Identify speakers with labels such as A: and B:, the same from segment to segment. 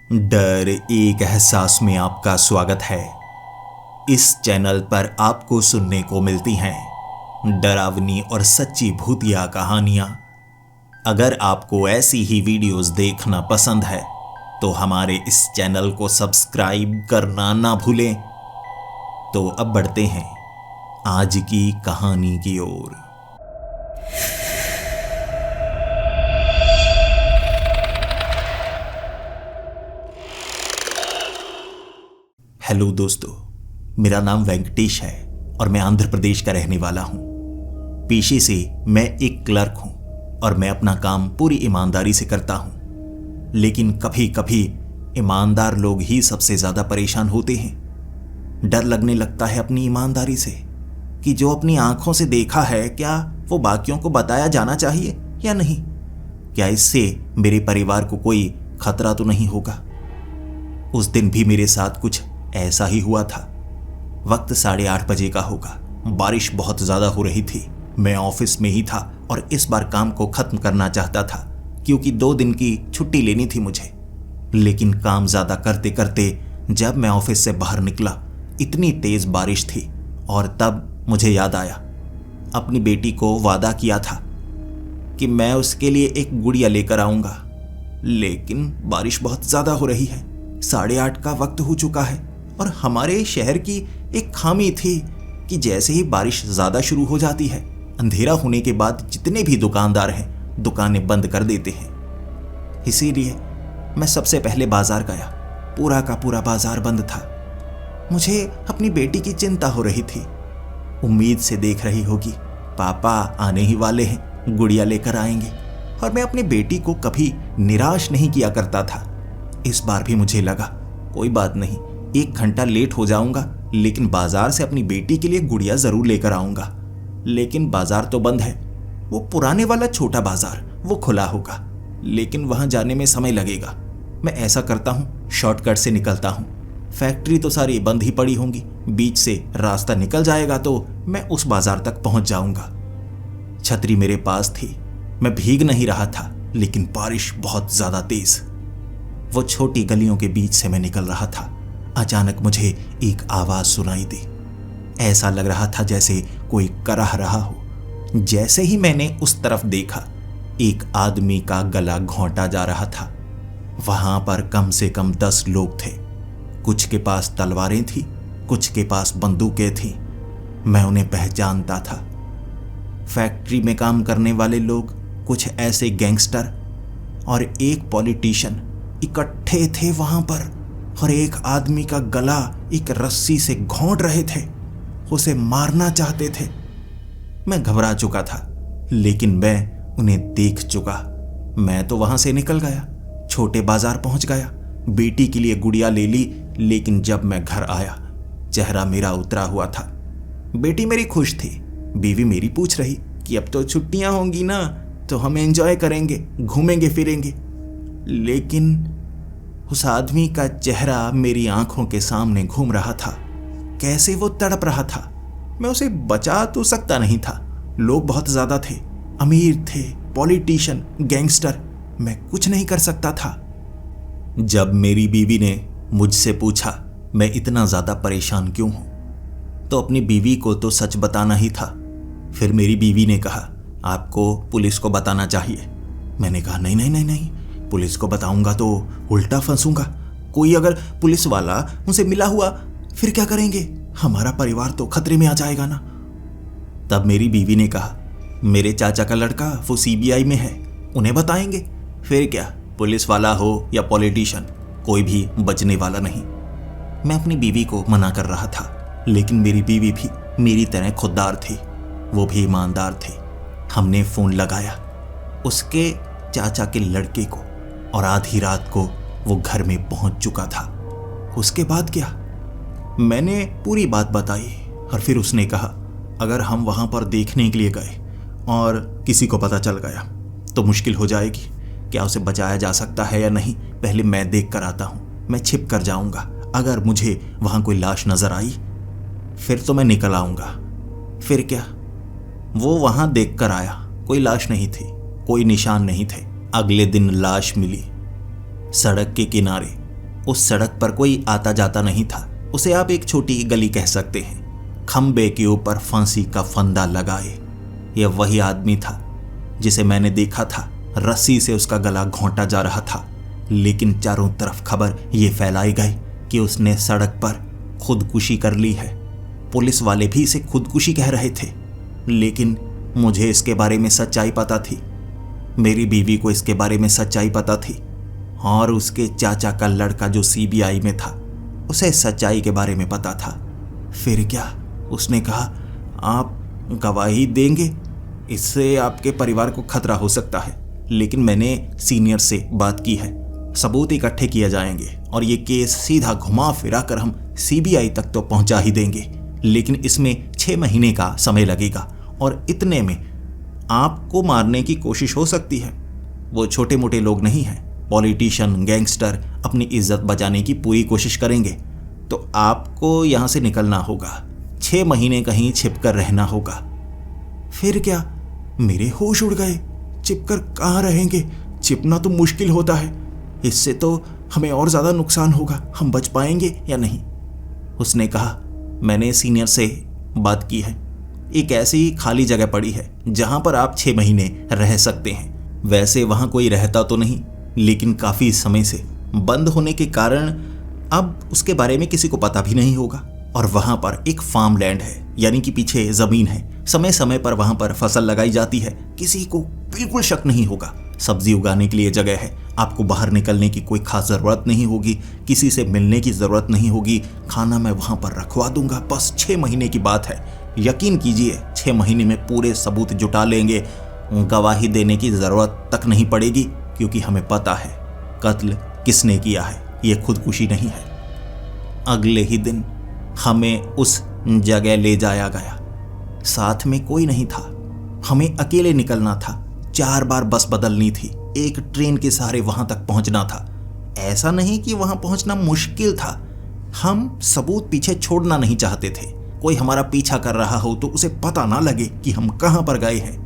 A: डर एक एहसास में आपका स्वागत है। इस चैनल पर आपको सुनने को मिलती हैं डरावनी और सच्ची भूतिया कहानियां। अगर आपको ऐसी ही वीडियोस देखना पसंद है तो हमारे इस चैनल को सब्सक्राइब करना ना भूलें। तो अब बढ़ते हैं आज की कहानी की ओर। हेलो दोस्तों, मेरा नाम वेंकटेश है और मैं आंध्र प्रदेश का रहने वाला हूं। पेशे से मैं एक क्लर्क हूं और मैं अपना काम पूरी ईमानदारी से करता हूं। लेकिन कभी कभी ईमानदार लोग ही सबसे ज़्यादा परेशान होते हैं। डर लगने लगता है अपनी ईमानदारी से कि जो अपनी आंखों से देखा है क्या वो बाकियों को बताया जाना चाहिए या नहीं। क्या इससे मेरे परिवार को कोई खतरा तो नहीं होगा। उस दिन भी मेरे साथ कुछ ऐसा ही हुआ था। वक्त 8:30 बजे का होगा। बारिश बहुत ज़्यादा हो रही थी। मैं ऑफिस में ही था और इस बार काम को ख़त्म करना चाहता था क्योंकि 2 दिन की छुट्टी लेनी थी मुझे। लेकिन काम ज़्यादा करते करते जब मैं ऑफिस से बाहर निकला इतनी तेज़ बारिश थी और तब मुझे याद आया अपनी बेटी को वादा किया था कि मैं उसके लिए एक गुड़िया लेकर आऊँगा। लेकिन बारिश बहुत ज़्यादा हो रही है। 8:30 का वक्त हो चुका है और हमारे शहर की एक खामी थी कि जैसे ही बारिश ज़्यादा शुरू हो जाती है अंधेरा होने के बाद जितने भी दुकानदार हैं दुकानें बंद कर देते हैं। इसीलिए मैं सबसे पहले बाजार गया। पूरा का पूरा बाजार बंद था। मुझे अपनी बेटी की चिंता हो रही थी। उम्मीद से देख रही होगी पापा आने ही वाले हैं, गुड़िया लेकर आएंगे। और मैं अपनी बेटी को कभी निराश नहीं किया करता था। इस बार भी मुझे लगा कोई बात नहीं, 1 घंटा लेट हो जाऊंगा लेकिन बाजार से अपनी बेटी के लिए गुड़िया जरूर लेकर आऊंगा। लेकिन बाजार तो बंद है। वो पुराने वाला छोटा बाजार वो खुला होगा लेकिन वहां जाने में समय लगेगा। मैं ऐसा करता हूँ, शॉर्टकट से निकलता हूँ। फैक्ट्री तो सारी बंद ही पड़ी होंगी, बीच से रास्ता निकल जाएगा तो मैं उस बाजार तक पहुंच जाऊंगा। छतरी मेरे पास थी। मैं भीग नहीं रहा था लेकिन बारिश बहुत ज्यादा तेज। वो छोटी गलियों के बीच से मैं निकल रहा था। अचानक मुझे एक आवाज सुनाई दी। ऐसा लग रहा था जैसे कोई कराह रहा हो। जैसे ही मैंने उस तरफ देखा एक आदमी का गला घोंटा जा रहा था। वहां पर कम से कम 10 लोग थे। कुछ के पास तलवारें थी, कुछ के पास बंदूकें थी। मैं उन्हें पहचानता था। फैक्ट्री में काम करने वाले लोग, कुछ ऐसे गैंगस्टर और एक पॉलिटिशियन इकट्ठे थे वहां पर और एक आदमी का गला एक रस्सी से घोंट रहे थे। उसे मारना चाहते थे। मैं घबरा चुका था लेकिन मैं उन्हें देख चुका। मैं तो वहां से निकल गया, छोटे बाजार पहुंच गया, बेटी के लिए गुड़िया ले ली। लेकिन जब मैं घर आया चेहरा मेरा उतरा हुआ था। बेटी मेरी खुश थी। बीवी मेरी पूछ रही कि अब तो छुट्टियां होंगी ना तो हम एंजॉय करेंगे, घूमेंगे फिरेंगे। लेकिन उस आदमी का चेहरा मेरी आंखों के सामने घूम रहा था। कैसे वो तड़प रहा था। मैं उसे बचा तो सकता नहीं था। लोग बहुत ज्यादा थे, अमीर थे, पॉलिटिशियन, गैंगस्टर। मैं कुछ नहीं कर सकता था। जब मेरी बीवी ने मुझसे पूछा मैं इतना ज्यादा परेशान क्यों हूं तो अपनी बीवी को तो सच बताना ही था। फिर मेरी बीवी ने कहा आपको पुलिस को बताना चाहिए। मैंने कहा नहीं नहीं नहीं नहीं, पुलिस को बताऊंगा तो उल्टा फंसूंगा। कोई अगर पुलिस वाला मुझसे मिला हुआ फिर क्या करेंगे, हमारा परिवार तो खतरे में आ जाएगा ना। तब मेरी बीवी ने कहा मेरे चाचा का लड़का वो सीबीआई में है, उन्हें बताएंगे। फिर क्या, पुलिस वाला हो या पॉलिटिशियन कोई भी बचने वाला नहीं। मैं अपनी बीवी को मना कर रहा था लेकिन मेरी बीवी भी मेरी तरह खुददार थी, वो भी ईमानदार थी। हमने फ़ोन लगाया उसके चाचा के लड़के को और आधी रात को वो घर में पहुंच चुका था। उसके बाद क्या, मैंने पूरी बात बताई और फिर उसने कहा अगर हम वहां पर देखने के लिए गए और किसी को पता चल गया तो मुश्किल हो जाएगी। क्या उसे बचाया जा सकता है या नहीं, पहले मैं देख कर आता हूं। मैं छिप कर जाऊंगा। अगर मुझे वहां कोई लाश नजर आई फिर तो मैं निकल आऊंगा। फिर क्या, वो वहां देख कर आया। कोई लाश नहीं थी, कोई निशान नहीं थे। अगले दिन लाश मिली। सड़क के किनारे उस सड़क पर कोई आता जाता नहीं था। उसे आप एक छोटी गली कह सकते हैं। खंबे के ऊपर फांसी का फंदा लगाए यह वही आदमी था जिसे मैंने देखा था। रस्सी से उसका गला घोंटा जा रहा था, लेकिन चारों तरफ खबर ये फैलाई गई कि उसने सड़क पर खुदकुशी कर ली है। पुलिस वाले भी इसे खुदकुशी कह रहे थे, लेकिन मुझे इसके बारे में सच्चाई पता थी। मेरी बीवी को इसके बारे में सच्चाई पता थी, और उसके चाचा का लड़का जो सीबीआई में था उसे सच्चाई के बारे में पता था। फिर क्या? उसने कहा, आप गवाही देंगे, इससे आपके परिवार को खतरा हो सकता है। लेकिन मैंने सीनियर से बात की है, सबूत इकट्ठे किए जाएंगे और ये केस सीधा घुमा फिरा कर हम सीबीआई तक तो पहुंचा ही देंगे, लेकिन इसमें 6 महीने का समय लगेगा और इतने में आपको मारने की कोशिश हो सकती है। वो छोटे मोटे लोग नहीं हैं, पॉलिटिशियन, गैंगस्टर अपनी इज्जत बचाने की पूरी कोशिश करेंगे, तो आपको यहाँ से निकलना होगा। 6 महीने कहीं छिपकर रहना होगा। फिर क्या? मेरे होश उड़ गए। छिपकर कहाँ रहेंगे? छिपना तो मुश्किल होता है, इससे तो हमें और ज़्यादा नुकसान होगा। हम बच पाएंगे या नहीं? उसने कहा, मैंने सीनियर से बात की है, एक ऐसी खाली जगह पड़ी है जहाँ पर आप 6 महीने रह सकते हैं। वैसे वहाँ कोई रहता तो नहीं, लेकिन काफ़ी समय से बंद होने के कारण अब उसके बारे में किसी को पता भी नहीं होगा। और वहाँ पर एक फार्म लैंड है, यानी कि पीछे ज़मीन है। समय समय पर वहाँ पर फसल लगाई जाती है, किसी को बिल्कुल शक नहीं होगा। सब्जी उगाने के लिए जगह है, आपको बाहर निकलने की कोई खास ज़रूरत नहीं होगी, किसी से मिलने की ज़रूरत नहीं होगी। खाना मैं वहाँ पर रखवा दूंगा। बस 6 महीने की बात है, यकीन कीजिए 6 महीने में पूरे सबूत जुटा लेंगे। गवाही देने की ज़रूरत तक नहीं पड़ेगी, क्योंकि हमें पता है कत्ल किसने किया है, ये खुदकुशी नहीं है। अगले ही दिन हमें उस जगह ले जाया गया। साथ में कोई नहीं था, हमें अकेले निकलना था। 4 बार बस बदलनी थी, एक ट्रेन के सहारे वहां तक पहुंचना था। ऐसा नहीं कि वहां पहुंचना मुश्किल था, हम सबूत पीछे छोड़ना नहीं चाहते थे। कोई हमारा पीछा कर रहा हो तो उसे पता ना लगे कि हम कहां पर गए हैं।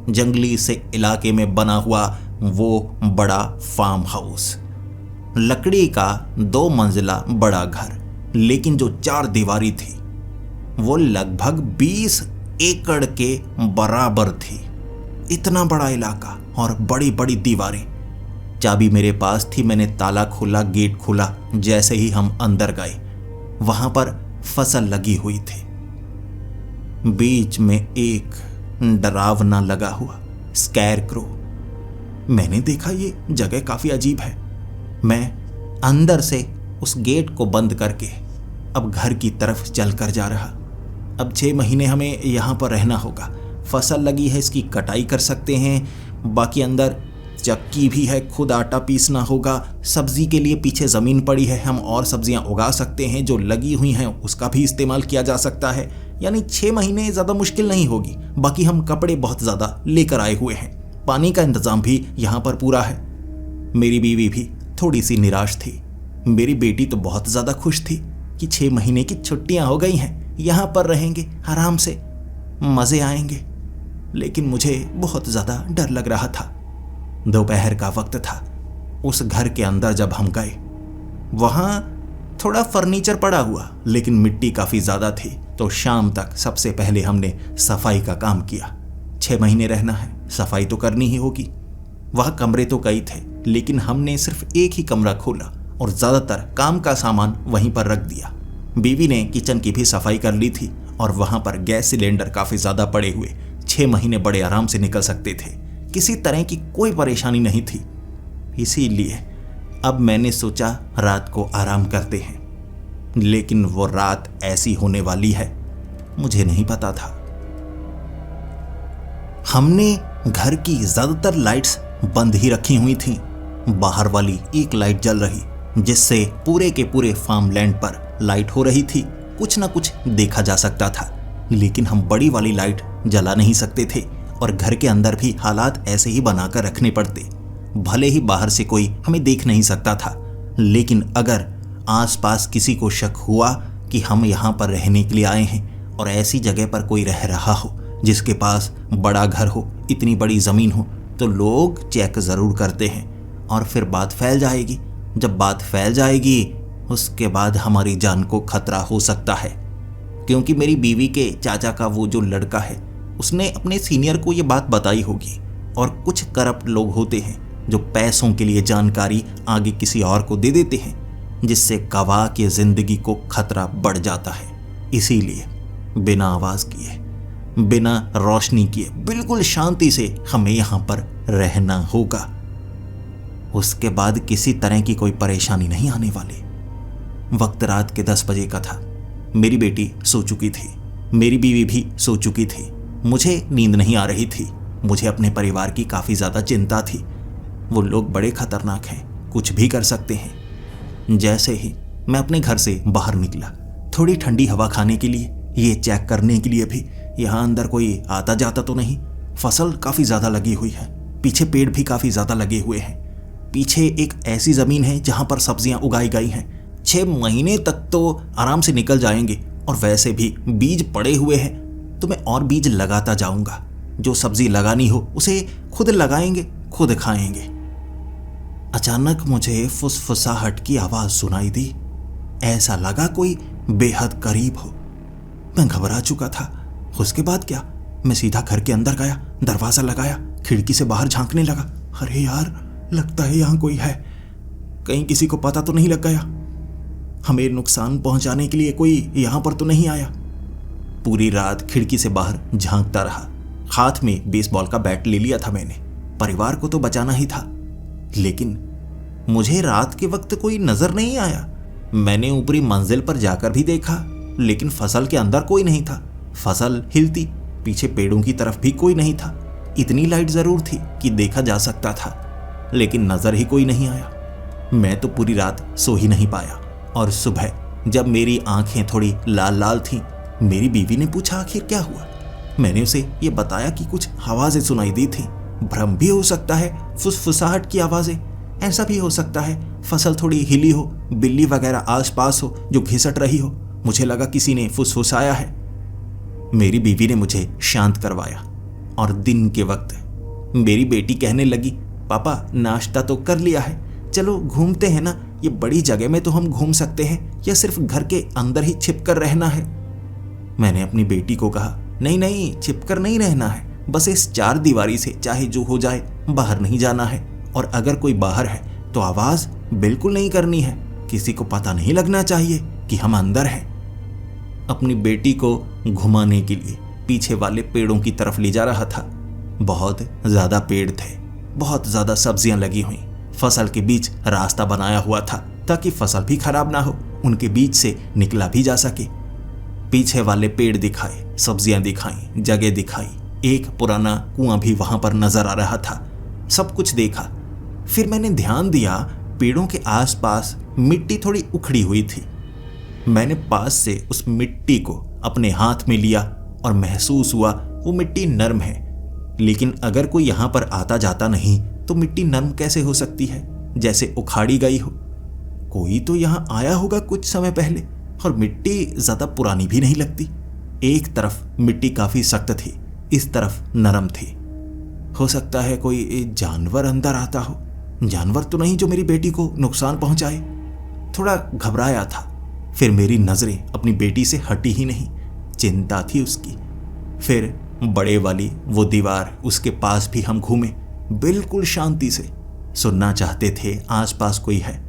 A: जंगली से इलाके में बना हुआ वो बड़ा फार्म हाउस, लकड़ी का 2 मंजिला बड़ा घर, लेकिन जो 4 दीवारी थी वो लगभग 20 एकड़ के बराबर थी। इतना बड़ा इलाका और बड़ी बड़ी दीवारें। चाबी मेरे पास थी, मैंने ताला खोला, गेट खोला। जैसे ही हम अंदर गए, वहां पर फसल लगी हुई थी। बीच में एक डरावना लगा हुआ स्कैरक्रो। मैंने देखा ये जगह काफी अजीब है। मैं अंदर से उस गेट को बंद करके अब घर की तरफ चलकर जा रहा। अब 6 महीने हमें यहाँ पर रहना होगा। फसल लगी है, इसकी कटाई कर सकते हैं। बाकी अंदर चक्की भी है, खुद आटा पीसना होगा। सब्जी के लिए पीछे ज़मीन पड़ी है, हम और सब्जियां उगा सकते हैं। जो लगी हुई हैं उसका भी इस्तेमाल किया जा सकता है। यानी 6 महीने ज़्यादा मुश्किल नहीं होगी। बाकी हम कपड़े बहुत ज़्यादा लेकर आए हुए हैं। पानी का इंतज़ाम भी यहाँ पर पूरा है। मेरी बीवी भी थोड़ी सी निराश थी। मेरी बेटी तो बहुत ज़्यादा खुश थी कि 6 महीने की छुट्टियाँ हो गई हैं, यहाँ पर रहेंगे, आराम से मज़े आएंगे। लेकिन मुझे बहुत ज़्यादा डर लग रहा था। दोपहर का वक्त था। उस घर के अंदर जब हम गए, वहाँ थोड़ा फर्नीचर पड़ा हुआ, लेकिन मिट्टी काफ़ी ज़्यादा थी। तो शाम तक सबसे पहले हमने सफाई का काम किया। 6 महीने रहना है, सफाई तो करनी ही होगी। वह कमरे तो कई थे, लेकिन हमने सिर्फ एक ही कमरा खोला और ज़्यादातर काम का सामान वहीं पर रख दिया। बीवी ने किचन की भी सफाई कर ली थी और वहाँ पर गैस सिलेंडर काफ़ी ज़्यादा पड़े हुए। 6 महीने बड़े आराम से निकल सकते थे, किसी तरह की कोई परेशानी नहीं थी। इसीलिए अब मैंने सोचा रात को आराम करते हैं, लेकिन वो रात ऐसी होने वाली है मुझे नहीं पता था। हमने घर की ज़्यादातर लाइट्स बंद ही रखी हुई थीं। बाहर वाली एक लाइट जल रही, जिससे पूरे के पूरे फार्म लैंड पर लाइट हो रही थी। कुछ ना कुछ देखा जा सकता था, लेकिन हम बड़ी वाली लाइट जला नहीं सकते थे और घर के अंदर भी हालात ऐसे ही बनाकर रखने पड़ते। भले ही बाहर से कोई हमें देख नहीं सकता था, लेकिन अगर आसपास किसी को शक हुआ कि हम यहाँ पर रहने के लिए आए हैं और ऐसी जगह पर कोई रह रहा हो जिसके पास बड़ा घर हो, इतनी बड़ी ज़मीन हो, तो लोग चेक ज़रूर करते हैं और फिर बात फैल जाएगी। जब बात फैल जाएगी उसके बाद हमारी जान को खतरा हो सकता है। क्योंकि मेरी बीवी के चाचा का वो जो लड़का है उसने अपने सीनियर को ये बात बताई होगी। और कुछ करप्ट लोग होते हैं जो पैसों के लिए जानकारी आगे किसी और को दे देते हैं, जिससे गवाह की जिंदगी को खतरा बढ़ जाता है। इसीलिए बिना आवाज किए, बिना रोशनी किए, बिल्कुल शांति से हमें यहां पर रहना होगा। उसके बाद किसी तरह की कोई परेशानी नहीं आने वाली। वक्त रात के 10 बजे का था। मेरी बेटी सो चुकी थी, मेरी बीवी भी सो चुकी थी। मुझे नींद नहीं आ रही थी। मुझे अपने परिवार की काफी ज्यादा चिंता थी। वो लोग बड़े खतरनाक हैं, कुछ भी कर सकते हैं। जैसे ही मैं अपने घर से बाहर निकला, थोड़ी ठंडी हवा खाने के लिए, ये चेक करने के लिए भी यहाँ अंदर कोई आता जाता तो नहीं। फसल काफी ज्यादा लगी हुई है, पीछे पेड़ भी काफी ज्यादा लगे हुए हैं। पीछे एक ऐसी जमीन है जहां पर सब्जियां उगाई गई हैं। 6 महीने तक तो आराम से निकल जाएंगे। और वैसे भी बीज पड़े हुए हैं तो मैं और बीज लगाता जाऊंगा। जो सब्जी लगानी हो उसे खुद लगाएंगे, खुद खाएंगे। अचानक मुझे फुसफुसाहट की आवाज सुनाई दी। ऐसा लगा कोई बेहद करीब हो। मैं घबरा चुका था। उसके बाद क्या, मैं सीधा घर के अंदर गया, दरवाजा लगाया, खिड़की से बाहर झांकने लगा। अरे यार, लगता है यहां कोई है। कहीं किसी को पता तो नहीं लग गया? हमें नुकसान पहुंचाने के लिए कोई यहां पर तो नहीं आया? पूरी रात खिड़की से बाहर झांकता रहा। हाथ में बेसबॉल का बैट ले लिया था मैंने। परिवार को तो बचाना ही था। लेकिन मुझे रात के वक्त कोई नजर नहीं आया। मैंने ऊपरी मंजिल पर जाकर भी देखा, लेकिन फसल के अंदर कोई नहीं था। फसल हिलती, पीछे पेड़ों की तरफ भी कोई नहीं था। इतनी लाइट जरूर थी कि देखा जा सकता था, लेकिन नजर ही कोई नहीं आया। मैं तो पूरी रात सो ही नहीं पाया। और सुबह जब मेरी आंखें थोड़ी लाल लाल थीं, मेरी बीवी ने पूछा आखिर क्या हुआ। मैंने उसे ये बताया कि कुछ आवाजें सुनाई दी थी। भ्रम भी हो सकता है, फुसफुसाहट की आवाजें। ऐसा भी हो सकता है फसल थोड़ी हिली हो, बिल्ली वगैरह आसपास हो जो घिसट रही हो। मुझे लगा किसी ने फुसफुसाया है। मेरी बीवी ने मुझे शांत करवाया। और दिन के वक्त मेरी बेटी कहने लगी, पापा नाश्ता तो कर लिया है, चलो घूमते हैं ना। ये बड़ी जगह में तो हम घूम सकते हैं, या सिर्फ घर के अंदर ही छिप कर रहना है? मैंने अपनी बेटी को कहा, नहीं नहीं, छिप कर नहीं रहना है। बस इस 4 दीवारी से चाहे जो हो जाए बाहर नहीं जाना है। और अगर कोई बाहर है तो आवाज बिल्कुल नहीं करनी है। किसी को पता नहीं लगना चाहिए कि हम अंदर हैं। अपनी बेटी को घुमाने के लिए पीछे वाले पेड़ों की तरफ ले जा रहा था। बहुत ज्यादा पेड़ थे, बहुत ज्यादा सब्जियां लगी हुई। फसल के बीच रास्ता बनाया हुआ था ताकि फसल भी खराब ना हो, उनके बीच से निकला भी जा सके। पीछे वाले पेड़ दिखाए, सब्जियां दिखाई, जगह दिखाई। एक पुराना कुआं भी वहां पर नजर आ रहा था। सब कुछ देखा। फिर मैंने ध्यान दिया, पेड़ों के आसपास मिट्टी थोड़ी उखड़ी हुई थी। मैंने पास से उस मिट्टी को अपने हाथ में लिया और महसूस हुआ वो मिट्टी नर्म है। लेकिन अगर कोई यहां पर आता जाता नहीं तो मिट्टी नर्म कैसे हो सकती है, जैसे उखाड़ी गई हो। कोई तो यहां आया होगा कुछ समय पहले। और मिट्टी ज्यादा पुरानी भी नहीं लगती। एक तरफ मिट्टी काफी सख्त थी, इस तरफ नरम थी। हो सकता है कोई जानवर अंदर आता हो। जानवर तो नहीं जो मेरी बेटी को नुकसान पहुंचाए। थोड़ा घबराया था। फिर मेरी नजरें अपनी बेटी से हटी ही नहीं। चिंता थी उसकी। फिर बड़े वाली वो दीवार, उसके पास भी हम घूमे, बिल्कुल शांति से। सुनना चाहते थे आसपास कोई है।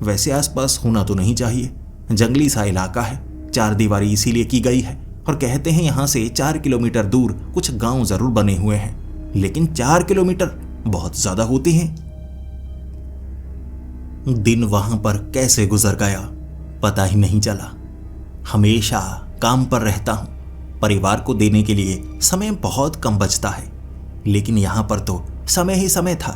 A: वैसे आसपास होना तो नहीं चाहिए, जंगली सा इलाका है। 4 दीवारी इसीलिए की गई है। और कहते हैं यहां से 4 किलोमीटर दूर कुछ गांव जरूर बने हुए हैं, लेकिन 4 किलोमीटर बहुत ज्यादा होते हैं। दिन वहां पर कैसे गुजर गया पता ही नहीं चला। हमेशा काम पर रहता हूं, परिवार को देने के लिए समय बहुत कम बचता है, लेकिन यहां पर तो समय ही समय था।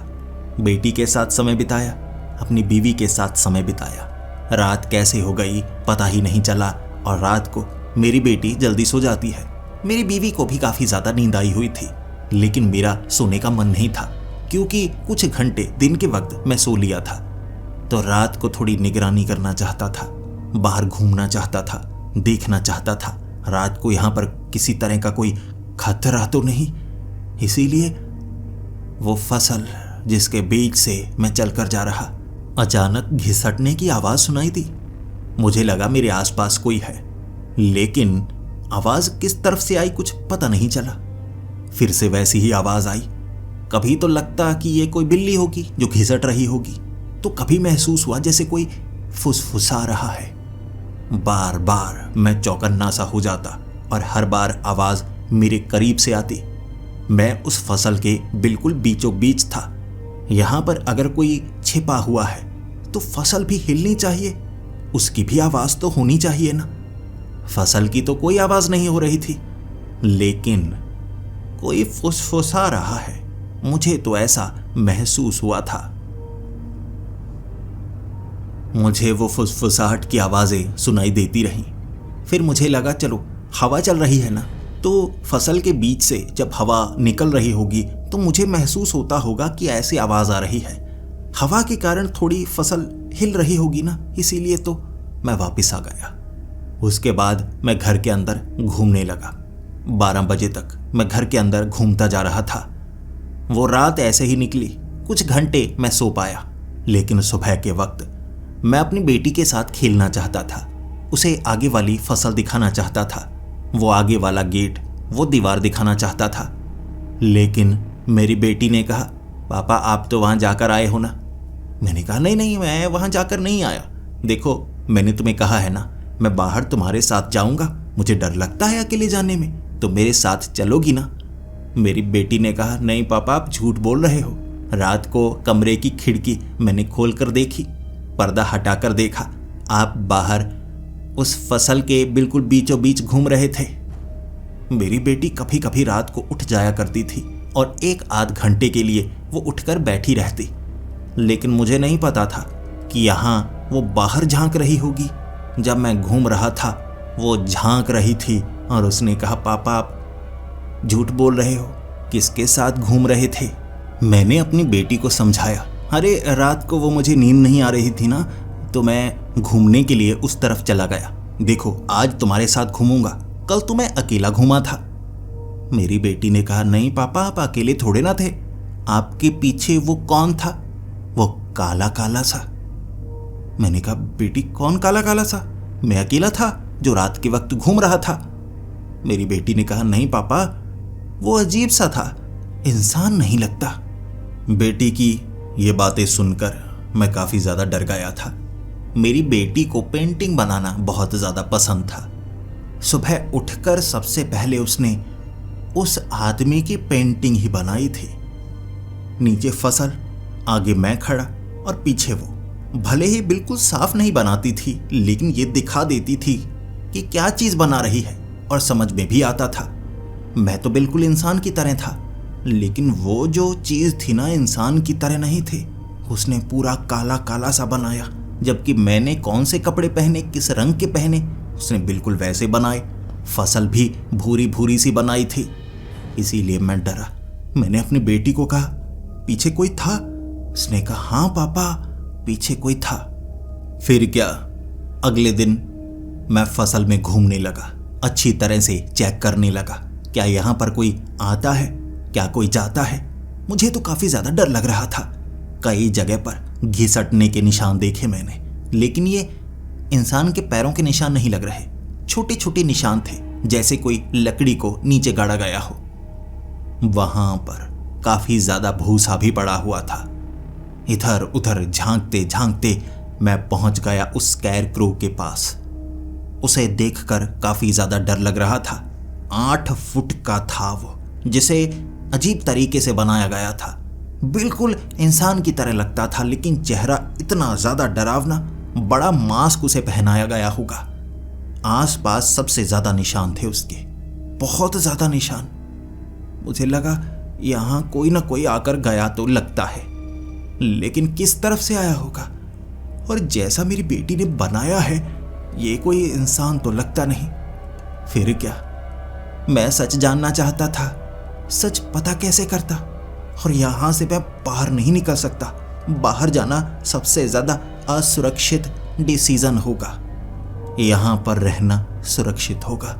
A: बेटी के साथ समय बिताया, अपनी बीवी के साथ समय बिताया। रात कैसे हो गई पता ही नहीं चला। और रात को मेरी बेटी जल्दी सो जाती है। मेरी बीवी को भी काफी ज्यादा नींद आई हुई थी, लेकिन मेरा सोने का मन नहीं था, क्योंकि कुछ घंटे दिन के वक्त मैं सो लिया था। तो रात को थोड़ी निगरानी करना चाहता था, बाहर घूमना चाहता था, देखना चाहता था रात को यहां पर किसी तरह का कोई खतरा तो नहीं। इसीलिए वो फसल जिसके बीच से मैं चलकर जा रहा, अचानक घिसटने की आवाज सुनाई दी। मुझे लगा मेरे आसपास कोई है, लेकिन आवाज किस तरफ से आई कुछ पता नहीं चला। फिर से वैसी ही आवाज आई। कभी तो लगता कि ये कोई बिल्ली होगी जो घिसट रही होगी, तो कभी महसूस हुआ जैसे कोई फुसफुसा रहा है। बार बार मैं चौकन्ना सा हो जाता और हर बार आवाज मेरे करीब से आती। मैं उस फसल के बिल्कुल बीचों बीच था। यहां पर अगर कोई छिपा हुआ है तो फसल भी हिलनी चाहिए, उसकी भी आवाज तो होनी चाहिए ना। फसल की तो कोई आवाज नहीं हो रही थी, लेकिन कोई फुसफुसा रहा है। मुझे तो ऐसा महसूस हुआ था। मुझे वो फुसफुसाहट की आवाजें सुनाई देती रहीं। फिर मुझे लगा चलो हवा चल रही है ना, तो फसल के बीच से जब हवा निकल रही होगी तो मुझे महसूस होता होगा कि ऐसी आवाज आ रही है। हवा के कारण थोड़ी फसल हिल रही होगी ना, इसीलिए तो मैं वापस आ गया। उसके बाद मैं घर के अंदर घूमने लगा। 12 बजे तक मैं घर के अंदर घूमता जा रहा था। वो रात ऐसे ही निकली। कुछ घंटे मैं सो पाया, लेकिन सुबह के वक्त मैं अपनी बेटी के साथ खेलना चाहता था। उसे आगे वाली फसल दिखाना चाहता था, वो आगे वाला गेट, वो दीवार दिखाना चाहता था। लेकिन मेरी बेटी ने कहा, पापा आप तो वहां जाकर आए हो ना। मैंने कहा नहीं नहीं, मैं वहां जाकर नहीं आया। देखो मैंने तुम्हें कहा है ना, मैं बाहर तुम्हारे साथ जाऊंगा। मुझे डर लगता है अकेले जाने में, तो मेरे साथ चलोगी ना। मेरी बेटी ने कहा, नहीं पापा आप झूठ बोल रहे हो। रात को कमरे की खिड़की मैंने खोलकर देखी, पर्दा हटाकर देखा, आप बाहर उस फसल के बिल्कुल बीचों बीच घूम रहे थे। मेरी बेटी कभी कभी रात को उठ जाया करती थी और 1 आध घंटे के लिए वो उठकर बैठी रहती, लेकिन मुझे नहीं पता था कि यहाँ वो बाहर झांक रही होगी। जब मैं घूम रहा था वो झांक रही थी और उसने कहा, पापा आप झूठ बोल रहे हो, किसके साथ घूम रहे थे। मैंने अपनी बेटी को समझाया, अरे रात को वो मुझे नींद नहीं आ रही थी ना, तो मैं घूमने के लिए उस तरफ चला गया। देखो आज तुम्हारे साथ घूमूंगा, कल तो मैं अकेला घूमा था। मेरी बेटी ने कहा, नहीं पापा आप अकेले थोड़े ना थे, आपके पीछे वो कौन था, वो काला काला सा। मैंने कहा, बेटी कौन काला काला सा? मैं अकेला था जो रात के वक्त घूम रहा था। मेरी बेटी ने कहा, नहीं पापा वो अजीब सा था, इंसान नहीं लगता। बेटी की ये बातें सुनकर मैं काफी ज्यादा डर गया था। मेरी बेटी को पेंटिंग बनाना बहुत ज्यादा पसंद था। सुबह उठकर सबसे पहले उसने उस आदमी की पेंटिंग ही बनाई थी। नीचे फसल, आगे मैं खड़ा और पीछे वो। भले ही बिल्कुल साफ नहीं बनाती थी, लेकिन ये दिखा देती थी कि क्या चीज बना रही है और समझ में भी आता था। मैं तो बिल्कुल इंसान की तरह था, लेकिन वो जो चीज थी ना इंसान की तरह नहीं थी। उसने पूरा काला काला सा बनाया, जबकि मैंने कौन से कपड़े पहने, किस रंग के पहने, उसने बिल्कुल वैसे बनाए। फसल भी भूरी भूरी सी बनाई थी। इसीलिए मैं डरा। मैंने अपनी बेटी को कहा, पीछे कोई था? उसने कहा, हाँ पापा पीछे कोई था। फिर क्या, अगले दिन मैं फसल में घूमने लगा, अच्छी तरह से चेक करने लगा, क्या यहाँ पर कोई आता है, क्या कोई जाता है। मुझे तो काफी ज्यादा डर लग रहा था। कई जगह पर घिसटने के निशान देखे मैंने, लेकिन ये इंसान के पैरों के निशान नहीं लग रहे। छोटे छोटे निशान थे, जैसे कोई लकड़ी को नीचे गाड़ा गया हो। वहां पर काफी ज्यादा भूसा भी पड़ा हुआ था। इधर उधर झांकते झांकते मैं पहुंच गया उस स्कैरक्रो के पास। उसे देखकर काफी ज्यादा डर लग रहा था। 8 फुट का था वो, जिसे अजीब तरीके से बनाया गया था। बिल्कुल इंसान की तरह लगता था, लेकिन चेहरा इतना ज्यादा डरावना, बड़ा मास्क उसे पहनाया गया होगा। आसपास सबसे ज्यादा निशान थे उसके, बहुत ज्यादा निशान। मुझे लगा यहां कोई ना कोई आकर गया तो लगता है, लेकिन किस तरफ से आया होगा। और जैसा मेरी बेटी ने बनाया है, ये कोई इंसान तो लगता नहीं। फिर क्या, मैं सच जानना चाहता था। सच पता कैसे करता? और यहां से मैं बाहर नहीं निकल सकता। बाहर जाना सबसे ज्यादा असुरक्षित डिसीजन होगा। यहां पर रहना सुरक्षित होगा।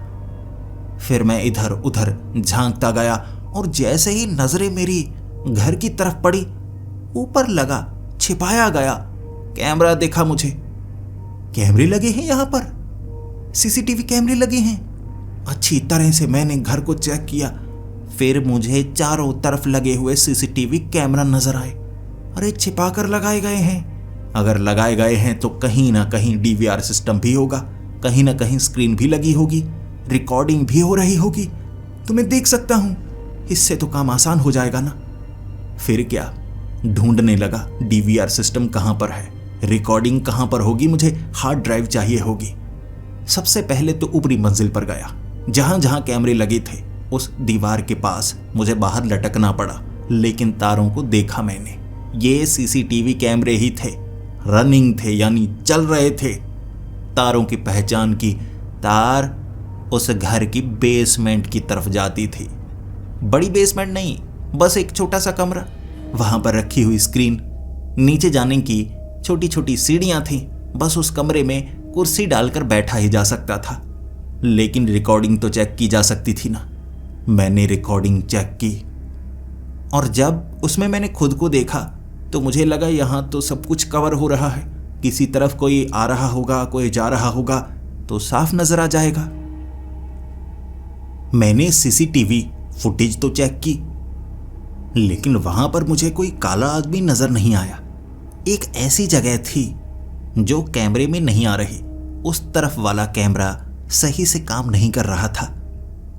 A: फिर मैं इधर उधर झांकता गया और जैसे ही नजरें मेरी घर की तरफ पड़ी, ऊपर लगा छिपाया गया कैमरा देखा मुझे। कैमरे लगे हैं यहां पर, सीसीटीवी कैमरे लगे हैं। अच्छी तरह से मैंने घर को चेक किया, फिर मुझे चारों तरफ लगे हुए सीसीटीवी कैमरा नजर आए। अरे छिपा कर लगाए गए हैं। अगर लगाए गए हैं तो कहीं ना कहीं डीवीआर सिस्टम भी होगा, कहीं ना कहीं स्क्रीन भी लगी होगी, रिकॉर्डिंग भी हो रही होगी, तो मैं देख सकता हूं। इससे तो काम आसान हो जाएगा ना। फिर क्या, ढूंढने लगा डीवीआर सिस्टम कहां पर है, रिकॉर्डिंग कहां पर होगी, मुझे हार्ड ड्राइव चाहिए होगी। सबसे पहले तो ऊपरी मंजिल पर गया, जहां जहां कैमरे लगे थे उस दीवार के पास मुझे बाहर लटकना पड़ा, लेकिन तारों को देखा मैंने। ये सीसीटीवी कैमरे ही थे, रनिंग थे, यानी चल रहे थे। तारों की पहचान की, तार उस घर की बेसमेंट की तरफ जाती थी। बड़ी बेसमेंट नहीं, बस एक छोटा सा कमरा, वहां पर रखी हुई स्क्रीन, नीचे जाने की छोटी छोटी सीढ़ियां थी। बस उस कमरे में कुर्सी डालकर बैठा ही जा सकता था, लेकिन रिकॉर्डिंग तो चेक की जा सकती थी ना। मैंने रिकॉर्डिंग चेक की और जब उसमें मैंने खुद को देखा तो मुझे लगा यहां तो सब कुछ कवर हो रहा है। किसी तरफ कोई आ रहा होगा, कोई जा रहा होगा तो साफ नजर आ जाएगा। मैंने सीसीटीवी फुटेज तो चेक की, लेकिन वहां पर मुझे कोई काला आदमी नजर नहीं आया। एक ऐसी जगह थी जो कैमरे में नहीं आ रही, उस तरफ वाला कैमरा सही से काम नहीं कर रहा था।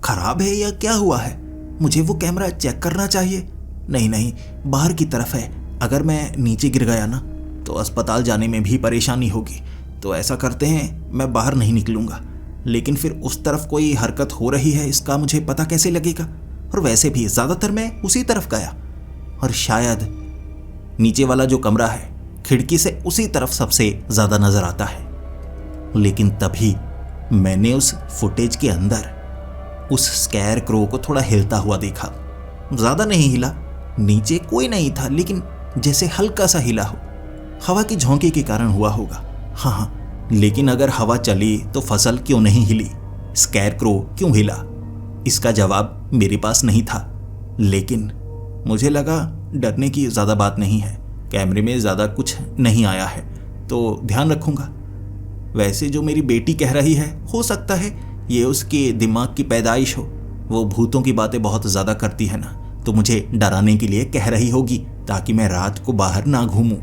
A: खराब है या क्या हुआ है? मुझे वो कैमरा चेक करना चाहिए। नहीं नहीं, बाहर की तरफ है। अगर मैं नीचे गिर गया ना तो अस्पताल जाने में भी परेशानी होगी। तो ऐसा करते हैं, मैं बाहर नहीं निकलूंगा, लेकिन फिर उस तरफ कोई हरकत हो रही है इसका मुझे पता कैसे लगेगा? और वैसे भी ज़्यादातर मैं उसी तरफ गया, और शायद नीचे वाला जो कमरा है खिड़की से उसी तरफ सबसे ज़्यादा नज़र आता है। लेकिन तभी मैंने उस फुटेज के अंदर उस स्कैर क्रो को थोड़ा हिलता हुआ देखा। ज़्यादा नहीं हिला, नीचे कोई नहीं था, लेकिन जैसे हल्का सा हिला हो। हवा की झोंके के कारण हुआ होगा। हाँ, लेकिन अगर हवा चली तो फसल क्यों नहीं हिली, स्कैर क्रो क्यों हिला? इसका जवाब मेरे पास नहीं था, लेकिन मुझे लगा डरने की ज़्यादा बात नहीं है। कैमरे में ज़्यादा कुछ नहीं आया है तो ध्यान रखूँगा। वैसे जो मेरी बेटी कह रही है, हो सकता है ये उसके दिमाग की पैदाइश हो। वो भूतों की बातें बहुत ज़्यादा करती है ना, तो मुझे डराने के लिए कह रही होगी ताकि मैं रात को बाहर ना घूमूं।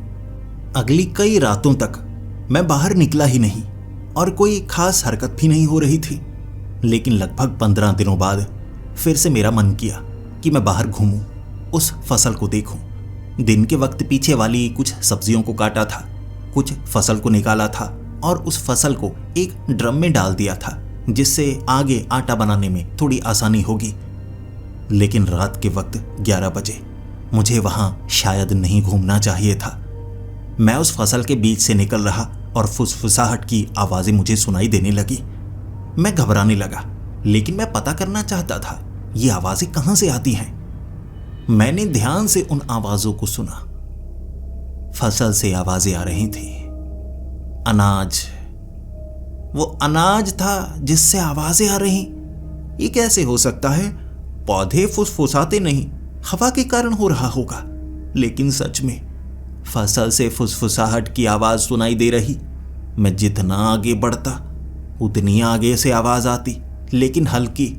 A: अगली कई रातों तक मैं बाहर निकला ही नहीं और कोई खास हरकत भी नहीं हो रही थी। लेकिन लगभग 15 दिनों बाद फिर से मेरा मन किया कि मैं बाहर घूमूं, उस फसल को देखूं। दिन के वक्त पीछे वाली कुछ सब्जियों को काटा था, कुछ फसल को निकाला था और उस फसल को एक ड्रम में डाल दिया था, जिससे आगे आटा बनाने में थोड़ी आसानी होगी। लेकिन रात के वक्त 11 बजे मुझे वहां शायद नहीं घूमना चाहिए था। मैं उस फसल के बीच से निकल रहा और फुसफुसाहट की आवाजें मुझे सुनाई देने लगी। मैं घबराने लगा, लेकिन मैं पता करना चाहता था ये आवाजें कहां से आती हैं। मैंने ध्यान से उन आवाजों को सुना। फसल से आवाजें आ रही थी। अनाज, वो अनाज था जिससे आवाजें आ रही। ये कैसे हो सकता है? पौधे फुसफुसाते नहीं, हवा के कारण हो रहा होगा। लेकिन सच में फसल से फुसफुसाहट की आवाज सुनाई दे रही। मैं जितना आगे बढ़ता उतनी आगे से आवाज आती, लेकिन हल्की।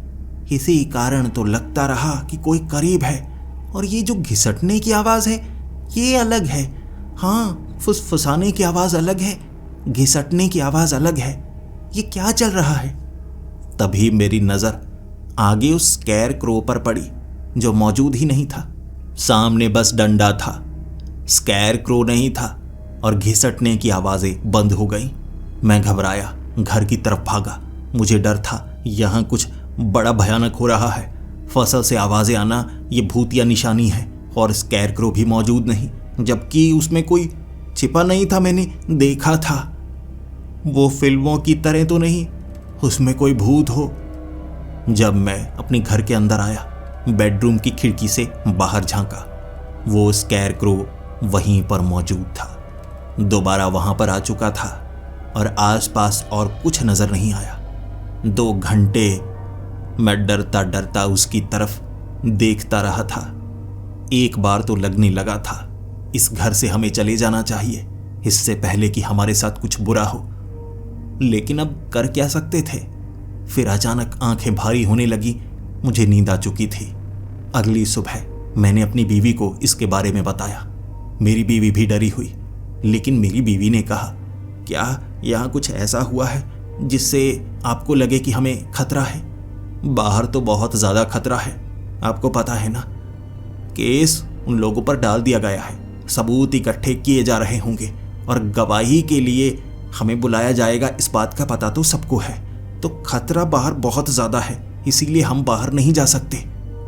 A: इसी कारण तो लगता रहा कि कोई करीब है। और ये जो घिसटने की आवाज है ये अलग है। हाँ, फुसफुसाने की आवाज अलग है, घिसटने की आवाज अलग है। ये क्या चल रहा है? तभी मेरी नजर आगे उस स्कैर क्रो पर पड़ी, जो मौजूद ही नहीं था। सामने बस डंडा था, स्कैर क्रो नहीं था, और घिसटने की आवाजें बंद हो गई। मैं घबराया, घर की तरफ भागा। मुझे डर था यहाँ कुछ बड़ा भयानक हो रहा है। फसल से आवाजें आना ये भूत या निशानी है, और स्कैर क्रो भी मौजूद नहीं, जबकि उसमें कोई छिपा नहीं था। मैंने देखा था, वो फिल्मों की तरह तो नहीं उसमें कोई भूत हो। जब मैं अपने घर के अंदर आया, बेडरूम की खिड़की से बाहर झांका, वो स्कैर क्रो वहीं पर मौजूद था। दोबारा वहां पर आ चुका था और आसपास और कुछ नजर नहीं आया। 2 घंटे मैं डरता डरता उसकी तरफ देखता रहा था। एक बार तो लगने लगा था इस घर से हमें चले जाना चाहिए, इससे पहले कि हमारे साथ कुछ बुरा हो। लेकिन अब कर क्या सकते थे। फिर अचानक आंखें भारी होने लगी। मुझे नींद आ चुकी थी। अगली सुबह मैंने अपनी बीवी को इसके बारे में बताया। मेरी बीवी भी डरी हुई, लेकिन मेरी बीवी ने कहा, क्या यहाँ कुछ ऐसा हुआ है जिससे आपको लगे कि हमें खतरा है? बाहर तो बहुत ज़्यादा खतरा है, आपको पता है ना। केस उन लोगों पर डाल दिया गया है, सबूत इकट्ठे किए जा रहे होंगे और गवाही के लिए हमें बुलाया जाएगा। इस बात का पता तो सबको है। तो खतरा बाहर बहुत ज़्यादा है, इसीलिए हम बाहर नहीं जा सकते।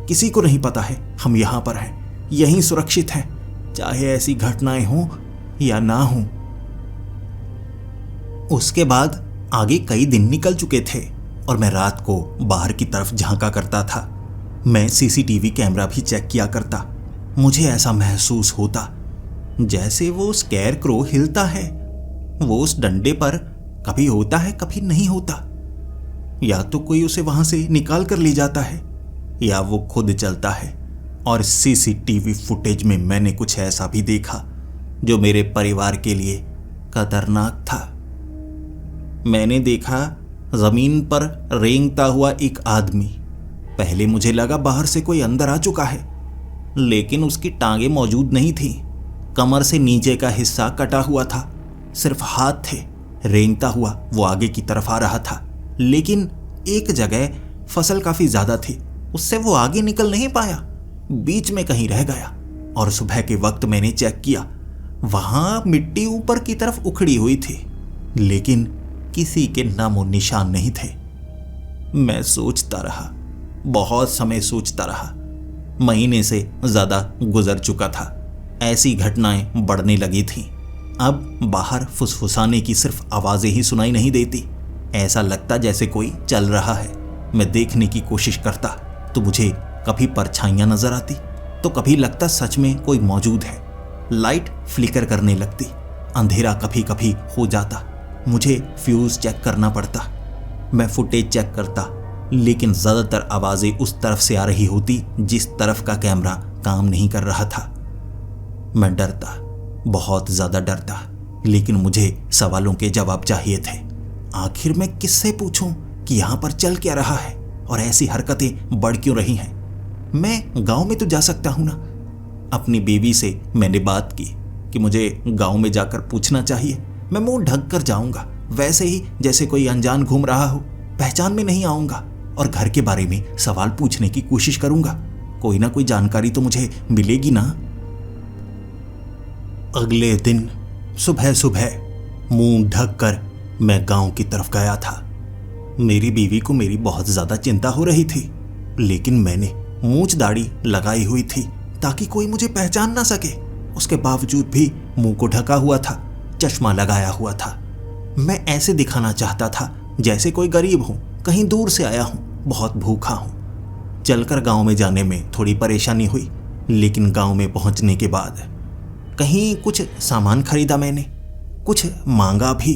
A: किसी को नहीं पता है हम यहाँ पर हैं, यहीं सुरक्षित हैं, चाहे ऐसी घटनाएं हों या ना हों। उसके बाद आगे कई दिन निकल चुके थे और मैं रात को बाहर की तरफ झांका करता था। मैं सीसीटीवी कैमरा भी चेक किया करता। मुझे ऐसा महसूस होता जैसे वो स्कैर क्रो हिलता है। वो उस डंडे पर कभी होता है, कभी नहीं होता। या तो कोई उसे वहां से निकाल कर ले जाता है या वो खुद चलता है। और सीसीटीवी फुटेज में मैंने कुछ ऐसा भी देखा जो मेरे परिवार के लिए खतरनाक था। मैंने देखा जमीन पर रेंगता हुआ एक आदमी। पहले मुझे लगा बाहर से कोई अंदर आ चुका है, लेकिन उसकी टांगें मौजूद नहीं थी। कमर से नीचे का हिस्सा कटा हुआ था, सिर्फ हाथ थे। रेंगता हुआ वो आगे की तरफ आ रहा था, लेकिन एक जगह फसल काफी ज्यादा थी, उससे वो आगे निकल नहीं पाया, बीच में कहीं रह गया। और सुबह के वक्त मैंने चेक किया, वहां मिट्टी ऊपर की तरफ उखड़ी हुई थी, लेकिन किसी के नामो निशान नहीं थे। मैं सोचता रहा, बहुत समय सोचता रहा। महीने से ज्यादा गुजर चुका था। ऐसी घटनाएं बढ़ने लगी थीं। अब बाहर फुसफुसाने की सिर्फ आवाजें ही सुनाई नहीं देती। ऐसा लगता जैसे कोई चल रहा है। मैं देखने की कोशिश करता तो मुझे कभी परछाइयां नजर आती, तो कभी लगता सच में कोई मौजूद है। लाइट फ्लिकर करने लगती, अंधेरा कभी कभी हो जाता। मुझे फ्यूज चेक करना पड़ता। मैं फुटेज चेक करता, लेकिन ज्यादातर आवाजें उस तरफ से आ रही होती जिस तरफ का कैमरा काम नहीं कर रहा था। मैं डरता, बहुत ज्यादा डरता, लेकिन मुझे सवालों के जवाब चाहिए थे। आखिर मैं किससे पूछूं कि यहां पर चल क्या रहा है और ऐसी हरकतें बढ़ क्यों रही हैं? मैं गांव में तो जा सकता हूं ना। अपनी बीवी से मैंने बात की कि मुझे गांव में जाकर पूछना चाहिए। मैं मुंह ढक कर जाऊंगा, वैसे ही जैसे कोई अनजान घूम रहा हो। पहचान में नहीं आऊंगा और घर के बारे में सवाल पूछने की कोशिश करूंगा। कोई ना कोई जानकारी तो मुझे मिलेगी ना। अगले दिन सुबह सुबह मुंह ढक कर मैं गांव की तरफ गया था। मेरी बीवी को मेरी बहुत ज्यादा चिंता हो रही थी, लेकिन मैंने मूंछ दाढ़ी लगाई हुई थी ताकि कोई मुझे पहचान ना सके। उसके बावजूद भी मुंह को ढका हुआ था, चश्मा लगाया हुआ था। मैं ऐसे दिखाना चाहता था जैसे कोई गरीब हूं, कहीं दूर से आया हूं, बहुत भूखा हूं। चलकर गांव में जाने में थोड़ी परेशानी हुई, लेकिन गांव में पहुंचने के बाद कहीं कुछ सामान खरीदा मैंने, कुछ मांगा भी।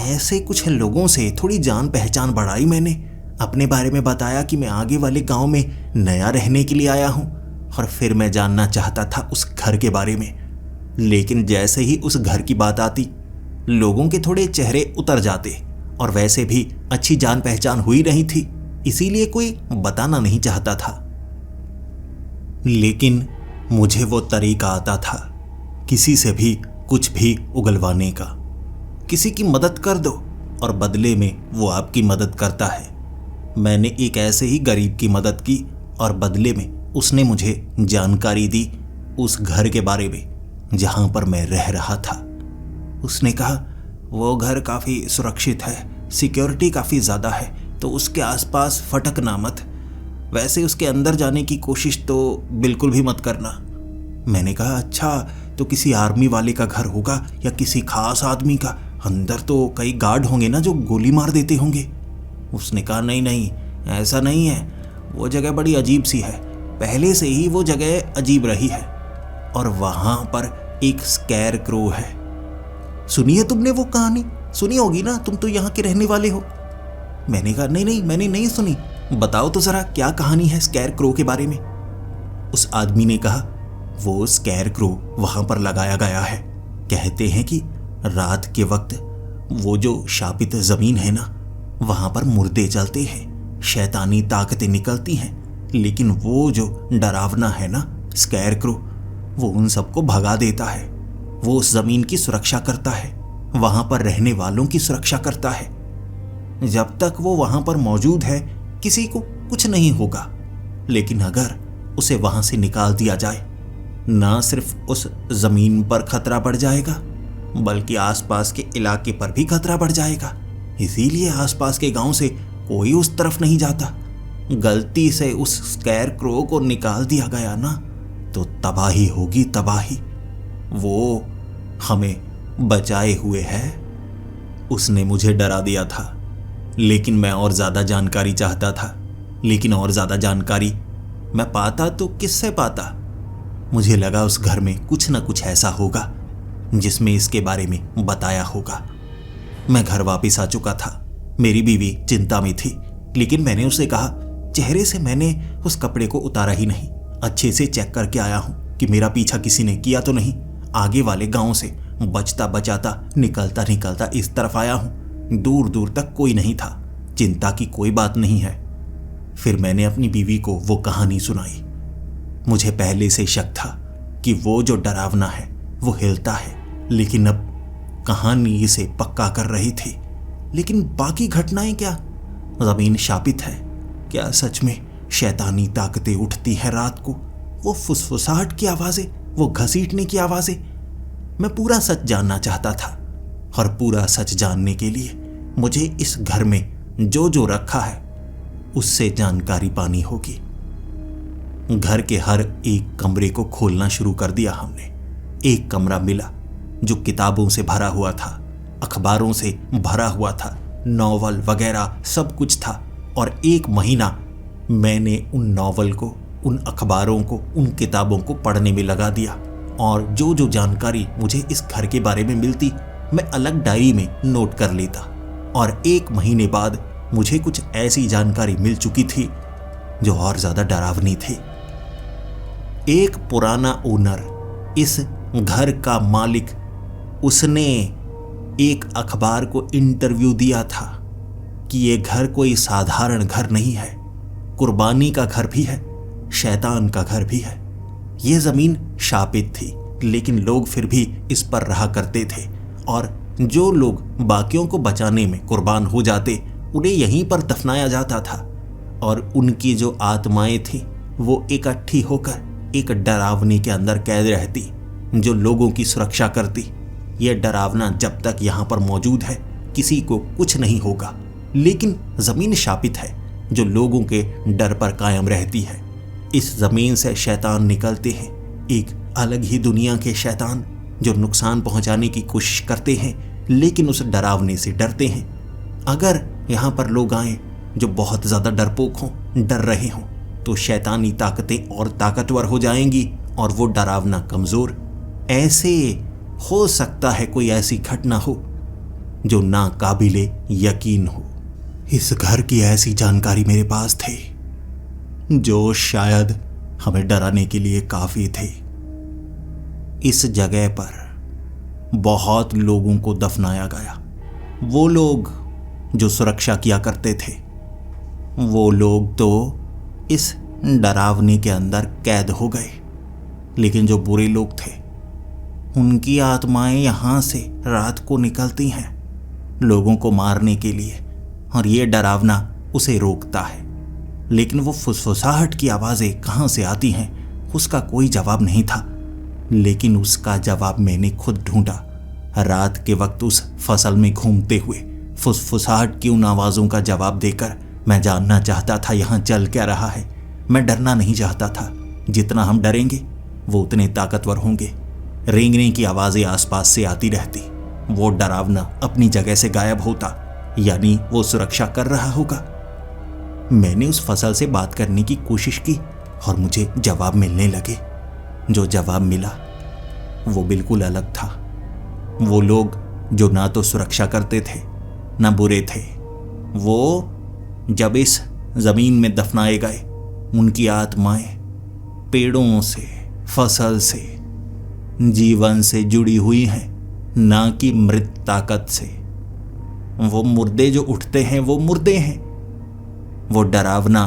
A: ऐसे कुछ लोगों से थोड़ी जान पहचान बढ़ाई मैंने। अपने बारे में बताया कि मैं आगे वाले गांव में नया रहने के लिए आया हूं, और फिर मैं जानना चाहता था उस घर के बारे में। लेकिन जैसे ही उस घर की बात आती, लोगों के थोड़े चेहरे उतर जाते, और वैसे भी अच्छी जान पहचान हुई नहीं थी, इसीलिए कोई बताना नहीं चाहता था। लेकिन मुझे वो तरीका आता था, किसी से भी कुछ भी उगलवाने का। किसी की मदद कर दो और बदले में वो आपकी मदद करता है। मैंने एक ऐसे ही गरीब की मदद की और बदले में उसने मुझे जानकारी दी उस घर के बारे में जहां पर मैं रह रहा था। उसने कहा वो घर काफ़ी सुरक्षित है, सिक्योरिटी काफ़ी ज़्यादा है, तो उसके आसपास फटकना मत। वैसे उसके अंदर जाने की कोशिश तो बिल्कुल भी मत करना। मैंने कहा अच्छा, तो किसी आर्मी वाले का घर होगा या किसी खास आदमी का? अंदर तो कई गार्ड होंगे ना जो गोली मार देते होंगे। उसने कहा नहीं नहीं, ऐसा नहीं है, वो जगह बड़ी अजीब सी है, पहले से ही वो जगह अजीब रही है, और वहां पर एक स्कैर क्रो है। सुनी है तुमने वो कहानी? सुनी होगी ना, तुम तो यहाँ के रहने वाले हो। मैंने कहा नहीं नहीं, मैंने नहीं सुनी, बताओ तो जरा क्या कहानी है स्कैर क्रो के बारे में। उस आदमी ने कहा वो स्कैर क्रो वहां पर लगाया गया है। कहते हैं कि रात के वक्त वो जो शापित जमीन है ना, वहां पर मुर्दे चलते हैं, शैतानी ताकतें निकलती हैं, लेकिन वो जो डरावना है ना, स्कैरक्रो, वो उन सबको भगा देता है। वो उस जमीन की सुरक्षा करता है, वहां पर रहने वालों की सुरक्षा करता है। जब तक वो वहां पर मौजूद है किसी को कुछ नहीं होगा, लेकिन अगर उसे वहां से निकाल दिया जाए, ना सिर्फ उस जमीन पर खतरा बढ़ जाएगा बल्कि आसपास के इलाके पर भी खतरा बढ़ जाएगा। इसीलिए आसपास के गांव से कोई उस तरफ नहीं जाता। गलती से उस स्कैरक्रो को निकाल दिया गया ना, तो तबाही होगी, तबाही। वो हमें बचाए हुए है। उसने मुझे डरा दिया था, लेकिन मैं और ज्यादा जानकारी चाहता था। लेकिन और ज्यादा जानकारी मैं पाता तो किससे पाता? मुझे लगा उस घर में कुछ न कुछ ऐसा होगा जिसमें इसके बारे में बताया होगा। मैं घर वापस आ चुका था। मेरी बीवी चिंता में थी, लेकिन मैंने उसे कहा, चेहरे से मैंने उस कपड़े को उतारा ही नहीं। अच्छे से चेक करके आया हूं कि मेरा पीछा किसी ने किया तो नहीं। आगे वाले गांव से बचता बचाता निकलता निकलता इस तरफ आया हूं। दूर दूर तक कोई नहीं था। चिंता की कोई बात नहीं है। फिर मैंने अपनी बीवी को वो कहानी सुनाई। मुझे पहले से शक था कि वो जो डरावना है वो हिलता है, लेकिन अब कहानी इसे पक्का कर रही थी। लेकिन बाकी घटनाएं क्या? जमीन शापित है क्या? सच में शैतानी ताकतें उठती हैं रात को? वो फुसफुसाहट की आवाजें, वो घसीटने की आवाजें। मैं पूरा सच जानना चाहता था, और पूरा सच जानने के लिए मुझे इस घर में जो जो रखा है उससे जानकारी पानी होगी। घर के हर एक कमरे को खोलना शुरू कर दिया हमने। एक कमरा मिला जो किताबों से भरा हुआ था, अखबारों से भरा हुआ था, नॉवल वगैरह सब कुछ था। और 1 महीना मैंने उन नॉवल को, उन अखबारों को, उन किताबों को पढ़ने में लगा दिया। और जो जो जानकारी मुझे इस घर के बारे में मिलती, मैं अलग डायरी में नोट कर लेता। और 1 महीने बाद मुझे कुछ ऐसी जानकारी मिल चुकी थी जो और ज्यादा डरावनी थी। एक पुराना ओनर, इस घर का मालिक, उसने एक अखबार को इंटरव्यू दिया था कि ये घर कोई साधारण घर नहीं है, कुर्बानी का घर भी है, शैतान का घर भी है। ये जमीन शापित थी, लेकिन लोग फिर भी इस पर रहा करते थे। और जो लोग बाकियों को बचाने में कुर्बान हो जाते, उन्हें यहीं पर दफनाया जाता था। और उनकी जो आत्माएं थी वो इकट्ठी होकर एक डरावनी के अंदर कैद रहती, जो लोगों की सुरक्षा करती। यह डरावना जब तक यहाँ पर मौजूद है किसी को कुछ नहीं होगा, लेकिन जमीन शापित है जो लोगों के डर पर कायम रहती है। इस जमीन से शैतान निकलते हैं, एक अलग ही दुनिया के शैतान जो नुकसान पहुंचाने की कोशिश करते हैं, लेकिन उस डरावने से डरते हैं। अगर यहाँ पर लोग आए जो बहुत ज्यादा डरपोक हों, डर रहे हों, तो शैतानी ताकतें और ताकतवर हो जाएंगी और वो डरावना कमजोर। ऐसे हो सकता है कोई ऐसी घटना हो जो ना काबिले यकीन हो। इस घर की ऐसी जानकारी मेरे पास थी जो शायद हमें डराने के लिए काफी थे। इस जगह पर बहुत लोगों को दफनाया गया। वो लोग जो सुरक्षा किया करते थे, वो लोग तो इस डरावनी के अंदर कैद हो गए, लेकिन जो बुरे लोग थे उनकी आत्माएं यहां से रात को निकलती हैं लोगों को मारने के लिए, और ये डरावना उसे रोकता है। लेकिन वो फुसफुसाहट की आवाजें कहां से आती हैं उसका कोई जवाब नहीं था। लेकिन उसका जवाब मैंने खुद ढूंढा। रात के वक्त उस फसल में घूमते हुए फुसफुसाहट की उन आवाजों का जवाब देकर मैं जानना चाहता था यहाँ चल क्या रहा है। मैं डरना नहीं चाहता था। जितना हम डरेंगे वो उतने ताकतवर होंगे। रेंगने की आवाजें आसपास से आती रहती। वो डरावना अपनी जगह से गायब होता, यानी वो सुरक्षा कर रहा होगा। मैंने उस फसल से बात करने की कोशिश की और मुझे जवाब मिलने लगे। जो जवाब मिला वो बिल्कुल अलग था। वो लोग जो ना तो सुरक्षा करते थे ना बुरे थे, वो जब इस जमीन में दफनाए गए, उनकी आत्माएं पेड़ों से, फसल से, जीवन से जुड़ी हुई हैं। ना कि मृत ताकत से। वो मुर्दे जो उठते हैं वो मुर्दे हैं। वो डरावना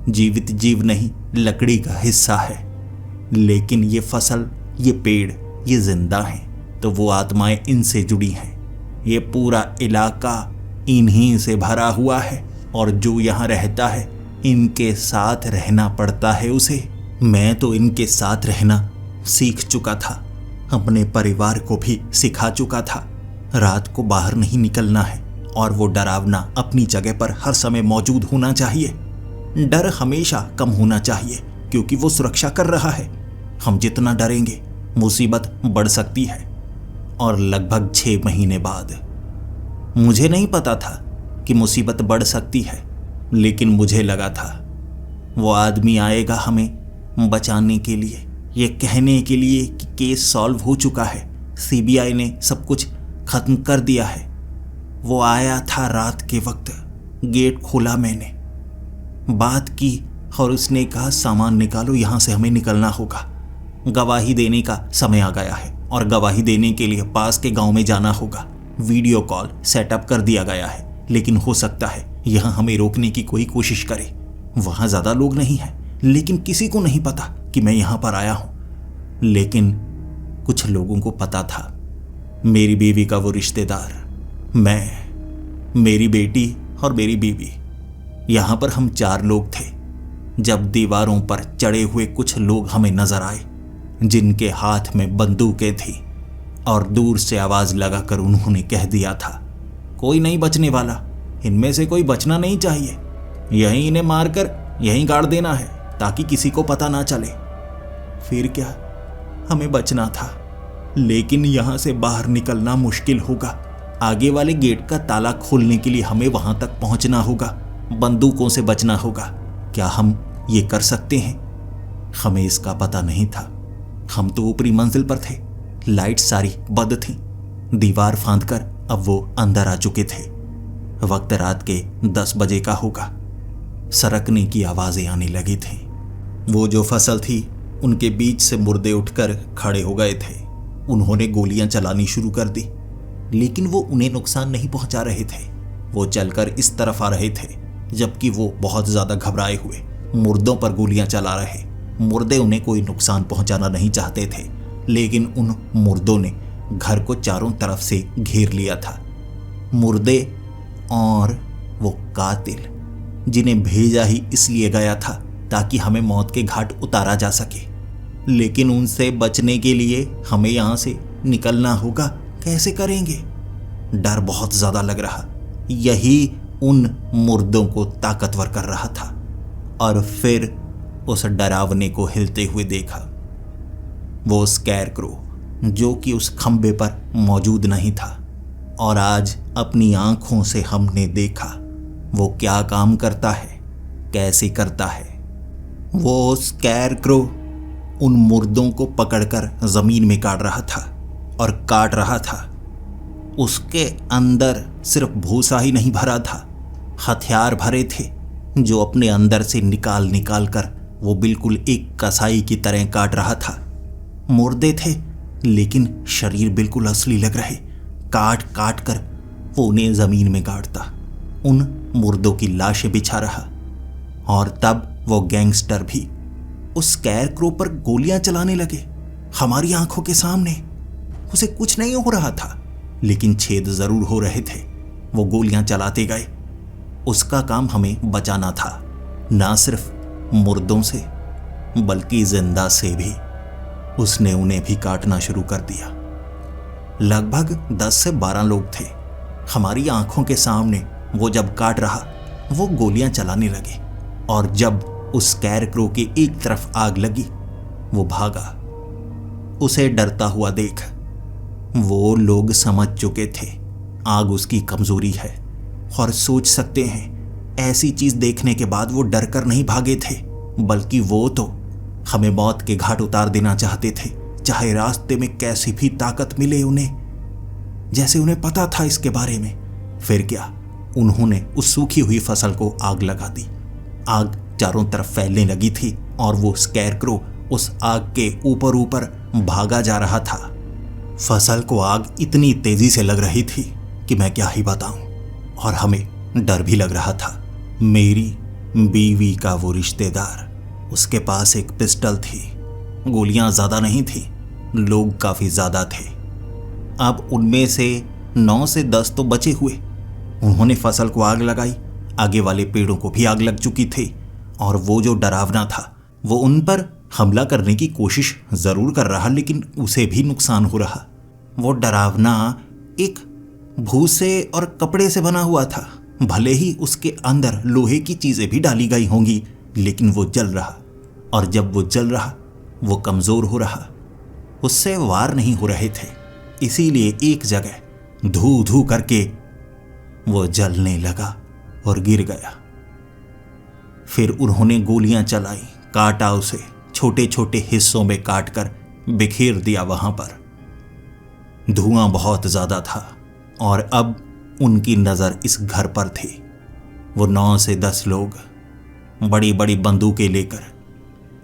A: जीवित जीव नहीं, लकड़ी का हिस्सा है। लेकिन ये फसल, ये पेड़, ये जिंदा हैं, तो वो आत्माएं इनसे जुड़ी हैं। ये पूरा इलाका इन्हीं से भरा हुआ है और जो यहाँ रहता है इनके साथ रहना पड़ता है उसे। मैं तो इनके साथ रहना सीख चुका था, अपने परिवार को भी सिखा चुका था। रात को बाहर नहीं निकलना है और वो डरावना अपनी जगह पर हर समय मौजूद होना चाहिए। डर हमेशा कम होना चाहिए क्योंकि वो सुरक्षा कर रहा है। हम जितना डरेंगे मुसीबत बढ़ सकती है। और लगभग 6 महीने बाद, मुझे नहीं पता था कि मुसीबत बढ़ सकती है, लेकिन मुझे लगा था वो आदमी आएगा हमें बचाने के लिए, ये कहने के लिए कि केस सॉल्व हो चुका है, सीबीआई ने सब कुछ खत्म कर दिया है। वो आया था रात के वक्त। गेट खोला मैंने, बात की और उसने कहा सामान निकालो, यहां से हमें निकलना होगा। गवाही देने का समय आ गया है और गवाही देने के लिए पास के गांव में जाना होगा। वीडियो कॉल सेटअप कर दिया गया है, लेकिन हो सकता है यहां हमें रोकने की कोई कोशिश करे। वहां ज्यादा लोग नहीं हैं, लेकिन किसी को नहीं पता कि मैं यहां पर आया हूं। लेकिन कुछ लोगों को पता था। मेरी बीवी का वो रिश्तेदार, मैं, मेरी बेटी और मेरी बीवी। यहां पर हम 4 लोग थे जब दीवारों पर चढ़े हुए कुछ लोग हमें नजर आए, जिनके हाथ में बंदूकें थी, और दूर से आवाज लगाकर उन्होंने कह दिया था, कोई नहीं बचने वाला, इनमें से कोई बचना नहीं चाहिए, यहीं इन्हें मारकर यहीं गाड़ देना है ताकि किसी को पता ना चले। फिर क्या, हमें बचना था, लेकिन यहां से बाहर निकलना मुश्किल होगा। आगे वाले गेट का ताला खोलने के लिए हमें वहां तक पहुंचना होगा, बंदूकों से बचना होगा। क्या हम ये कर सकते हैं? हमें इसका पता नहीं था। हम तो ऊपरी मंजिल पर थे, लाइट सारी बंद थी। दीवार फांदकर अब वो अंदर आ चुके थे। वक्त रात के 10 बजे का होगा। सरकने की आवाजें आने लगी थी। वो जो फसल थी उनके बीच से मुर्दे उठकर खड़े हो गए थे। उन्होंने गोलियां चलानी शुरू कर दी, लेकिन वो उन्हें नुकसान नहीं पहुंचा रहे थे। वो चलकर इस तरफ आ रहे थे, जबकि वो बहुत ज्यादा घबराए हुए मुर्दों पर गोलियां चला रहे। मुर्दे उन्हें कोई नुकसान पहुंचाना नहीं चाहते थे, लेकिन उन मुर्दों ने घर को चारों तरफ से घेर लिया था। मुर्दे और वो कातिल, जिन्हें भेजा ही इसलिए गया था ताकि हमें मौत के घाट उतारा जा सके। लेकिन उनसे बचने के लिए हमें यहां से निकलना होगा। कैसे करेंगे? डर बहुत ज्यादा लग रहा। यही उन मुर्दों को ताकतवर कर रहा था। और फिर उस डरावने को हिलते हुए देखा। वो स्कैरक्रो, जो कि उस खंबे पर मौजूद नहीं था, और आज अपनी आंखों से हमने देखा वो क्या काम करता है, कैसे करता है। वो स्कैरक्रो उन मुर्दों को पकड़कर जमीन में काट रहा था, और काट रहा था। उसके अंदर सिर्फ भूसा ही नहीं भरा था, हथियार भरे थे, जो अपने अंदर से निकाल निकाल कर वो बिल्कुल एक कसाई की तरह काट रहा था। मुर्दे थे, लेकिन शरीर बिल्कुल असली लग रहे। काट काट कर वो उन्हें जमीन में गाड़ता, उन मुर्दों की लाशें बिछा रहा। और तब वो गैंगस्टर भी उस स्कैरक्रो पर गोलियां चलाने लगे, हमारी आंखों के सामने। उसे कुछ नहीं हो रहा था, लेकिन छेद जरूर हो रहे थे। वो गोलियां चलाते गए। उसका काम हमें बचाना था, ना सिर्फ मुर्दों से बल्कि जिंदा से भी। उसने उन्हें भी काटना शुरू कर दिया। लगभग 10 से 12 लोग थे हमारी आंखों के सामने। वो जब काट रहा, वो गोलियां चलाने लगे, और जब उस स्कैरक्रो की एक तरफ आग लगी, वो भागा। उसे डरता हुआ देख वो लोग समझ चुके थे आग उसकी कमजोरी है, और सोच सकते हैं ऐसी चीज देखने के बाद वो डर कर नहीं भागे थे, बल्कि वो तो हमें मौत के घाट उतार देना चाहते थे, चाहे रास्ते में कैसी भी ताकत मिले उन्हें, जैसे उन्हें पता था इसके बारे में। फिर क्या, उन्होंने उस सूखी हुई फसल को आग लगा दी। आग चारों तरफ फैलने लगी थी, और वो स्कैरक्रो उस आग के ऊपर ऊपर भागा जा रहा था। फसल को आग इतनी तेजी से लग रही थी कि मैं क्या ही बताऊं, और हमें डर भी लग रहा था। मेरी बीवी का वो रिश्तेदार, उसके पास एक पिस्टल थी। गोलियां ज्यादा नहीं थी, लोग काफी ज्यादा थे। अब उनमें से 9 से 10 तो बचे हुए। उन्होंने फसल को आग लगाई, आगे वाले पेड़ों को भी आग लग चुकी थी, और वो जो डरावना था वो उन पर हमला करने की कोशिश जरूर कर रहा, लेकिन उसे भी नुकसान हो रहा। वो डरावना एक भूसे और कपड़े से बना हुआ था। भले ही उसके अंदर लोहे की चीजें भी डाली गई होंगी, लेकिन वो जल रहा, और जब वो जल रहा वो कमजोर हो रहा। उससे वार नहीं हो रहे थे, इसीलिए एक जगह धू धू करके वो जलने लगा और गिर गया। फिर उन्होंने गोलियां चलाई, काटा उसे, छोटे छोटे हिस्सों में काटकर बिखेर दिया वहां पर। धुआं बहुत ज्यादा था, और अब उनकी नजर इस घर पर थी। वो 9 से 10 लोग बड़ी बड़ी बंदूकें लेकर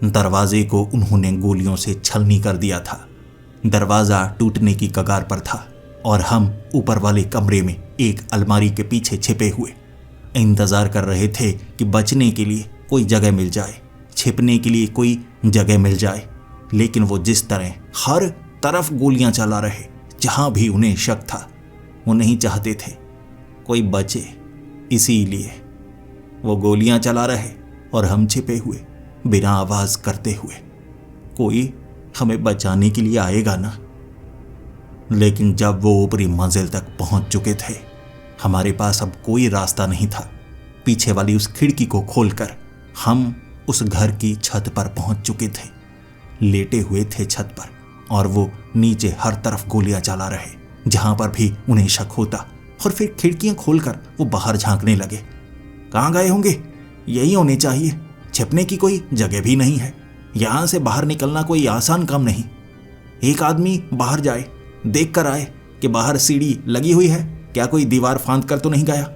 A: दरवाजे को उन्होंने गोलियों से छलनी कर दिया था। दरवाजा टूटने की कगार पर था, और हम ऊपर वाले कमरे में एक अलमारी के पीछे छिपे हुए इंतजार कर रहे थे कि बचने के लिए कोई जगह मिल जाए, छिपने के लिए कोई जगह मिल जाए। लेकिन वो जिस तरह हर तरफ गोलियां चला रहे, जहां भी उन्हें शक था, वो नहीं चाहते थे कोई बचे, इसीलिए वो गोलियां चला रहे और हम छिपे हुए बिना आवाज करते हुए। कोई हमें बचाने के लिए आएगा ना। लेकिन जब वो ऊपरी मंजिल तक पहुंच चुके थे, हमारे पास अब कोई रास्ता नहीं था। पीछे वाली उस खिड़की को खोलकर हम उस घर की छत पर पहुंच चुके थे। लेटे हुए थे छत पर, और वो नीचे हर तरफ गोलियां चला रहे जहां पर भी उन्हें शक होता। और फिर खिड़कियां खोलकर वो बाहर झांकने लगे। कहाँ गए होंगे? यही होने चाहिए, छिपने की कोई जगह भी नहीं है। यहां से बाहर निकलना कोई आसान काम नहीं। एक आदमी बाहर जाए, देख कर आए कि बाहर सीढ़ी लगी हुई है, क्या कोई दीवार फांद कर तो नहीं गया।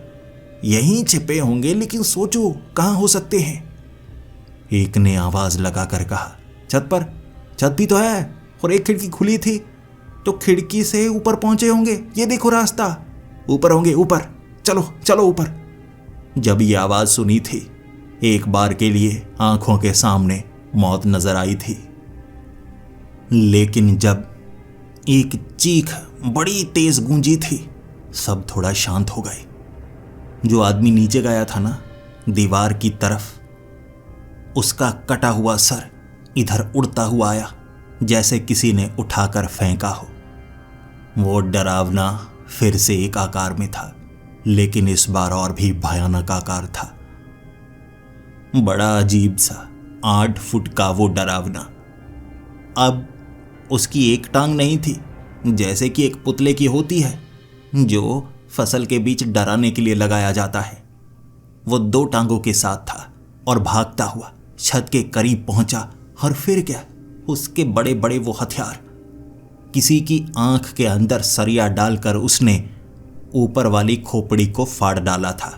A: यहीं छिपे होंगे, लेकिन सोचो कहां हो सकते हैं। एक ने आवाज लगाकर कहा, छत पर। छत भी तो है, और एक खिड़की खुली थी, तो खिड़की से ऊपर पहुंचे होंगे। ये देखो रास्ता, ऊपर होंगे, ऊपर चलो चलो ऊपर। जब ये आवाज सुनी थी, एक बार के लिए आंखों के सामने मौत नजर आई थी। लेकिन जब एक चीख बड़ी तेज गूंजी थी, सब थोड़ा शांत हो गए। जो आदमी नीचे गया था ना, दीवार की तरफ, उसका कटा हुआ सर इधर उड़ता हुआ आया, जैसे किसी ने उठाकर फेंका हो। वो डरावना फिर से एक आकार में था, लेकिन इस बार और भी भयानक आकार था। बड़ा अजीब सा 8 फुट का वो डरावना। अब उसकी एक टांग नहीं थी, जैसे कि एक पुतले की होती है जो फसल के बीच डराने के लिए लगाया जाता है। वो 2 टांगों के साथ था और भागता हुआ छत के करीब पहुंचा। और फिर क्या, उसके बड़े बड़े वो हथियार। किसी की आंख के अंदर सरिया डालकर उसने ऊपर वाली खोपड़ी को फाड़ डाला था।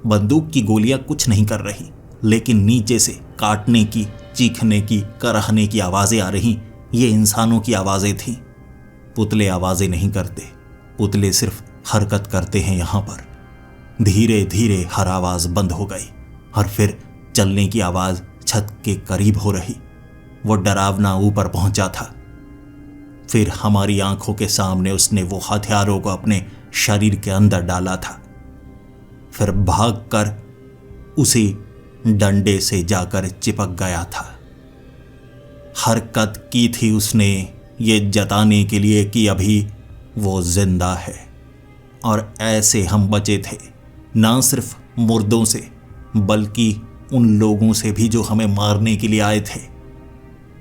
A: बंदूक की गोलियां कुछ नहीं कर रही, लेकिन नीचे से काटने की, चीखने की, कराहने की आवाजें आ रही। ये इंसानों की आवाजें थीं। पुतले आवाजें नहीं करते, पुतले सिर्फ हरकत करते हैं। यहां पर धीरे धीरे हर आवाज बंद हो गई, और फिर चलने की आवाज छत के करीब हो रही। वो डरावना ऊपर पहुंचा था। फिर हमारी आंखों के सामने उसने वो हथियारों को अपने शरीर के अंदर डाला था। फिर भागकर उसी डंडे से जाकर चिपक गया था। हरकत की थी उसने ये जताने के लिए कि अभी वो जिंदा है। और ऐसे हम बचे थे, ना सिर्फ मुर्दों से, बल्कि उन लोगों से भी जो हमें मारने के लिए आए थे।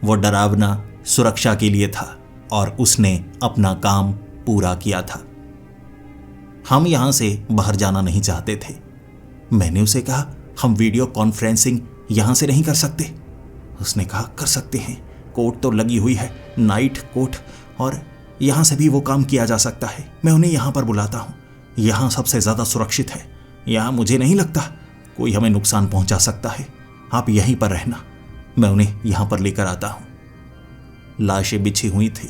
A: वो डरावना सुरक्षा के लिए था, और उसने अपना काम पूरा किया था। हम यहां से बाहर जाना नहीं चाहते थे। मैंने उसे कहा, हम वीडियो कॉन्फ्रेंसिंग यहां से नहीं कर सकते। उसने कहा, कर सकते हैं, कोर्ट तो लगी हुई है, नाइट कोर्ट, और यहां से भी वो काम किया जा सकता है। मैं उन्हें यहां पर बुलाता हूं, यहां सबसे ज्यादा सुरक्षित है। यहां मुझे नहीं लगता कोई हमें नुकसान पहुंचा सकता है। आप यहीं पर रहना, मैं उन्हें यहां पर लेकर आता हूं। लाशें बिछी हुई थी।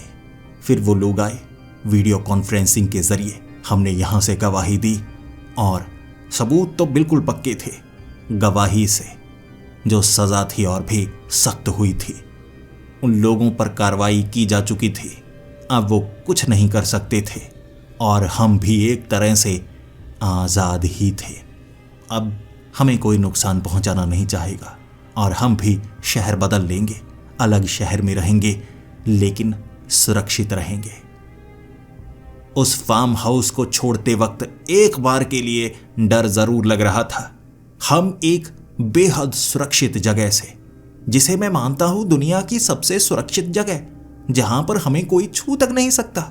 A: फिर वो लोग आए वीडियो कॉन्फ्रेंसिंग के जरिए हमने यहां से गवाही दी और सबूत तो बिल्कुल पक्के थे। गवाही से जो सजा थी और भी सख्त हुई थी। उन लोगों पर कार्रवाई की जा चुकी थी, अब वो कुछ नहीं कर सकते थे और हम भी एक तरह से आज़ाद ही थे। अब हमें कोई नुकसान पहुंचाना नहीं चाहेगा और हम भी शहर बदल लेंगे, अलग शहर में रहेंगे लेकिन सुरक्षित रहेंगे। उस फार्म हाउस को छोड़ते वक्त एक बार के लिए डर जरूर लग रहा था। हम एक बेहद सुरक्षित जगह से, जिसे मैं मानता हूं दुनिया की सबसे सुरक्षित जगह, जहां पर हमें कोई छू तक नहीं सकता,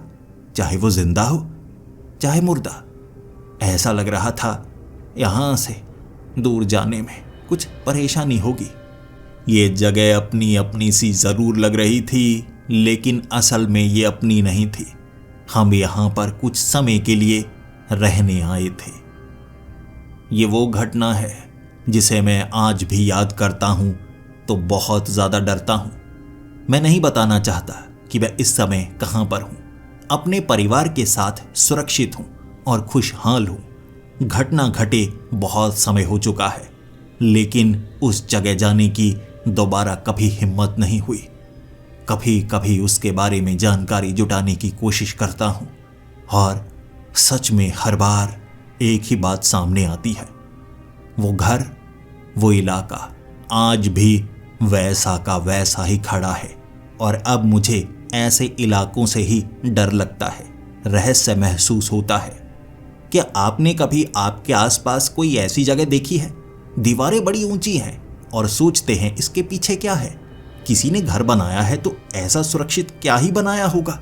A: चाहे वो जिंदा हो चाहे मुर्दा। ऐसा लग रहा था यहां से दूर जाने में कुछ परेशानी होगी। ये जगह अपनी अपनी सी जरूर लग रही थी, लेकिन असल में ये अपनी नहीं थी। हम यहां पर कुछ समय के लिए रहने आए थे। ये वो घटना है जिसे मैं आज भी याद करता हूं तो बहुत ज्यादा डरता हूं। मैं नहीं बताना चाहता कि मैं इस समय कहां पर हूं। अपने परिवार के साथ सुरक्षित हूं और खुशहाल हूं। घटना घटे बहुत समय हो चुका है, लेकिन उस जगह जाने की दोबारा कभी हिम्मत नहीं हुई। कभी कभी उसके बारे में जानकारी जुटाने की कोशिश करता हूं और सच में हर बार एक ही बात सामने आती है। वो घर, वो इलाका आज भी वैसा का वैसा ही खड़ा है और अब मुझे ऐसे इलाकों से ही डर लगता है, रहस्य महसूस होता है। क्या आपने कभी आपके आसपास कोई ऐसी जगह देखी है? दीवारें बड़ी ऊंची हैं और सोचते हैं इसके पीछे क्या है। किसी ने घर बनाया है तो ऐसा सुरक्षित क्या ही बनाया होगा।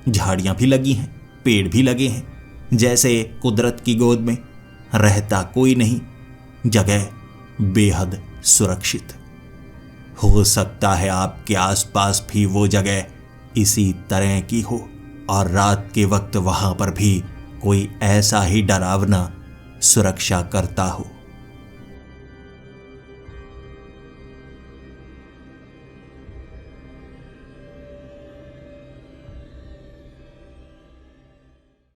A: झाड़ियां भी लगी हैं, पेड़ भी लगे हैं, जैसे कुदरत की गोद में। रहता कोई नहीं, जगह बेहद सुरक्षित। हो सकता है आपके आसपास भी वो जगह इसी तरह की हो और रात के वक्त वहां पर भी कोई ऐसा ही डरावना सुरक्षा करता हो।